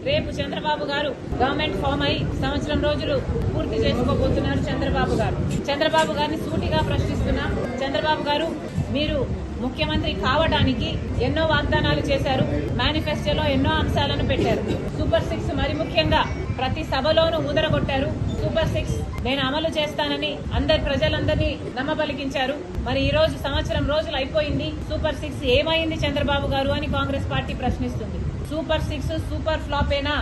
రేపు చంద్రబాబు గారు government form అయి సంవత్సరం రోజులు పూర్తి చేసుకోబోతున్నారు. చంద్రబాబు గారిని సూటిగా ప్రశ్నిస్తున్నాం. చంద్రబాబు గారు, మీరు ముఖ్యమంత్రి కావడానికి ఎన్నో వాగ్దానాలు చేశారు. మేనిఫెస్టోలో ఎన్నో అంశాలను పెట్టారు. సూపర్ 6 మరి ముఖ్యంగా ప్రతి సభలోనూ ఊదరగొట్టారు. సూపర్ 6 నేను అమలు చేస్తానని ప్రజలందరినీ నమ్మబలికించారు. మరి ఈ రోజు సంవత్సరం రోజులు అయిపోయింది. సూపర్ 6 ఏమైంది చంద్రబాబు గారు అని కాంగ్రెస్ పార్టీ ప్రశ్నిస్తుంది. సూపర్ 6 సూపర్ ఫ్లాపేనా?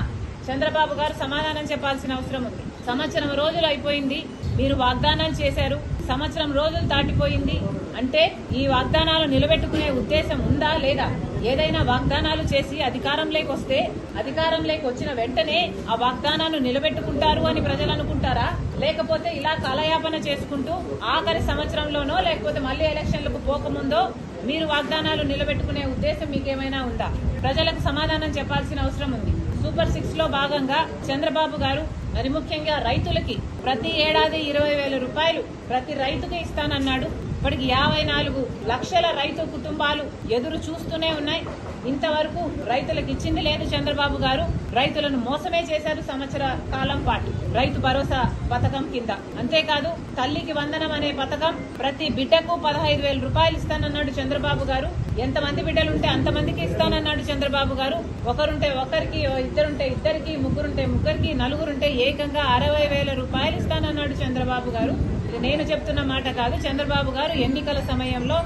చంద్రబాబు గారు సమాధానం చెప్పాల్సిన అవసరం ఉంది. సంవత్సరం రోజులు అయిపోయింది, మీరు వాగ్దానం చేశారు. సంవత్సరం రోజులు దాటిపోయింది అంటే ఈ వాగ్దానాలు నిలబెట్టుకునే ఉద్దేశం ఉందా లేదా? ఏదైనా వాగ్దానాలు చేసి అధికారంలోకి వచ్చిన వెంటనే ఆ వాగ్దానాన్ని నిలబెట్టుకుంటారు అని ప్రజలు అనుకుంటారా? లేకపోతే ఇలా కాలయాపన చేసుకుంటూ ఆఖరి సంవత్సరంలోనో లేకపోతే మళ్లీ ఎలక్షన్లకు పోకముందో మీరు వాగ్దానాలు నిలబెట్టుకునే ఉద్దేశం మీకేమైనా ఉందా? ప్రజలకు సమాధానం చెప్పాల్సిన అవసరం ఉంది. సూపర్ 6 లో భాగంగా చంద్రబాబు గారు మరి ముఖ్యంగా రైతులకి ప్రతి ఏడాది 20,000 రూపాయలు ప్రతి రైతుకి ఇస్తానన్నాడు. ఇప్పటికి 54 లక్షల రైతు కుటుంబాలు ఎదురు చూస్తూనే ఉన్నాయి. ఇంతవరకు రైతులకు ఇచ్చింది లేదు చంద్రబాబు గారు. రైతులను మోసమే చేశారు సంవత్సర కాలం పాటు రైతు భరోసా పథకం కింద. అంతేకాదు తల్లికి వందనం అనే పథకం ప్రతి బిడ్డకు 15,000 రూపాయలు ఇస్తానన్నాడు చంద్రబాబు గారు. ఎంతమంది బిడ్డలుంటే అంతమందికి ఇస్తానన్నాడు చంద్రబాబు గారు. ఒకరుంటే ఒకరికి, ఇద్దరుంటే ఇద్దరికి, ముగ్గురుంటే ముగ్గురికి, నలుగురుంటే ఏకంగా 60,000 రూపాయలు ఇస్తానన్నాడు చంద్రబాబు గారు. ఇది నేను చెప్తున్న మాట కాదు, చంద్రబాబు గారు ఎన్నికల సమయంలో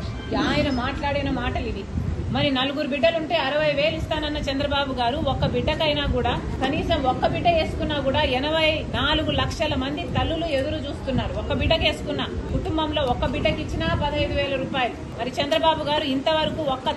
ఆయన మాట్లాడిన మాటలు ఇవి. మరి నలుగురు బిడ్డలుంటే 60,000 ఇస్తానన్న చంద్రబాబు గారు ఒక్క బిడ్డకైనా కూడా కనీసం ఒక్క బిడ్డ వేసుకున్నా కూడా 84 లక్షల మంది తల్లులు ఎదురు చూస్తున్నారు. ఒక్క బిడ్డకి వేసుకున్న కుటుంబంలో ఒక్క బిడ్డకి ఇచ్చినా 15,000 రూపాయలు. మరి చంద్రబాబు గారు ఇంతవరకు ఒక్క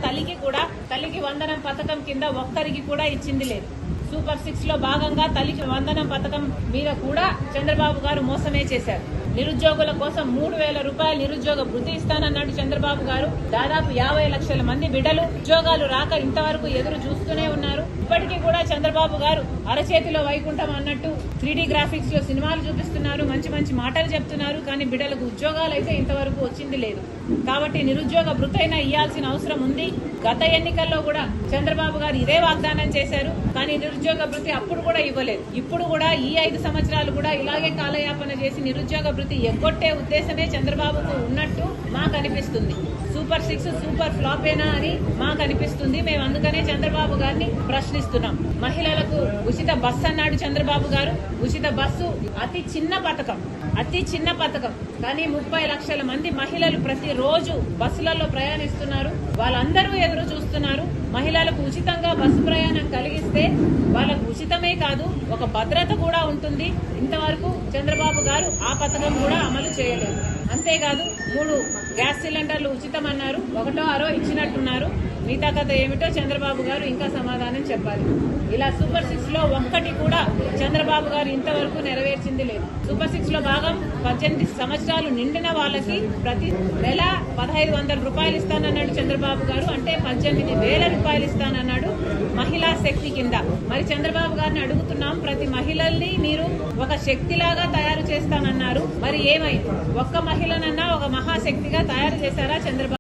తల్లికి వందనం పథకం కింద ఒక్కరికి కూడా ఇచ్చింది లేదు. సూపర్ 6 లో భాగంగా తల్లికి వందనం పథకం మీద కూడా చంద్రబాబు గారు మోసమే చేశారు. నిరుద్యోగుల కోసం 3,000 రూపాయలు నిరుద్యోగ భృతి ఇస్తానన్నాడు చంద్రబాబు గారు. దాదాపు 50 లక్షల మంది బిడ్డలు ఉద్యోగాలు రాక ఇంతవరకు ఎదురు చూస్తూనే ఉన్నారు. ఇప్పటికీ కూడా చంద్రబాబు గారు అరచేతిలో వైకుంఠం అన్నట్టు 3D గ్రాఫిక్స్ లో సినిమాలు చూపిస్తున్నారు, మంచి మంచి మాటలు చెప్తున్నారు. కానీ బిడ్డలకు ఉద్యోగాలు అయితే ఇంతవరకు వచ్చింది లేదు. కాబట్టి నిరుద్యోగ భృతి అయినా ఇవ్వాల్సిన అవసరం ఉంది. గత ఎన్నికల్లో కూడా చంద్రబాబు గారు ఇదే వాగ్దానం చేశారు. కానీ నిరుద్యోగ భృతి అప్పుడు కూడా ఇవ్వలేదు. ఇప్పుడు కూడా ఈ 5 సంవత్సరాలు కూడా ఇలాగే కాలయాపన చేసి నిరుద్యోగ భృతి ఎగ్గొట్టే ఉద్దేశమే చంద్రబాబుకు ఉన్నట్టు మాకు అనిపిస్తుంది. సూపర్ 6 సూపర్ ఫ్లాపేనా అని మాకు అనిపిస్తుంది. మేము అందుకనే చంద్రబాబు గారిని ప్రశ్నిస్తున్నాం. మహిళలకు ఉచిత బస్సు అన్నాడు చంద్రబాబు గారు. ఉచిత బస్సు అతి చిన్న పథకం కానీ 30 లక్షల మంది మహిళలు ప్రతిరోజు బస్సులలో ప్రయాణిస్తున్నారు. వాళ్ళందరూ ఎదురు చూస్తున్నారు. మహిళలకు ఉచితంగా బస్సు ప్రయాణం కలిగిస్తే వాళ్ళకు ఉచితమే కాదు, ఒక భద్రత కూడా ఉంటుంది. ఇంతవరకు చంద్రబాబు గారు ఆ పథకం కూడా అమలు చేయలేదు. అంతేకాదు 3 గ్యాస్ సిలిండర్లు ఉచితం అన్నారు. 1ో 6 ఇచ్చినట్టున్నారు. మిగతా కథ ఏమిటో చంద్రబాబు గారు ఇంకా సమాధానం చెప్పాలి. ఇలా సూపర్ 6 లో ఒక్కటి కూడా చంద్రబాబు గారు ఇంతవరకు నెరవేర్చింది లేదు. సూపర్ 6 లో భాగం 18 సంవత్సరాలు నిండిన వాళ్ళకి ప్రతి నెల 1,500 రూపాయలు ఇస్తానన్నాడు చంద్రబాబు గారు. అంటే 18,000 రూపాయలు ఇస్తానన్నాడు మహిళా శక్తి కింద. మరి చంద్రబాబు గారిని అడుగుతున్నాం, ప్రతి మహిళల్ని మీరు ఒక శక్తిలాగా తయారు చేస్తానన్నారు. మరి ఏమైంది? ఒక్క మహిళనన్నా ఒక మహాశక్తిగా తయారు చేశారా చంద్రబాబు?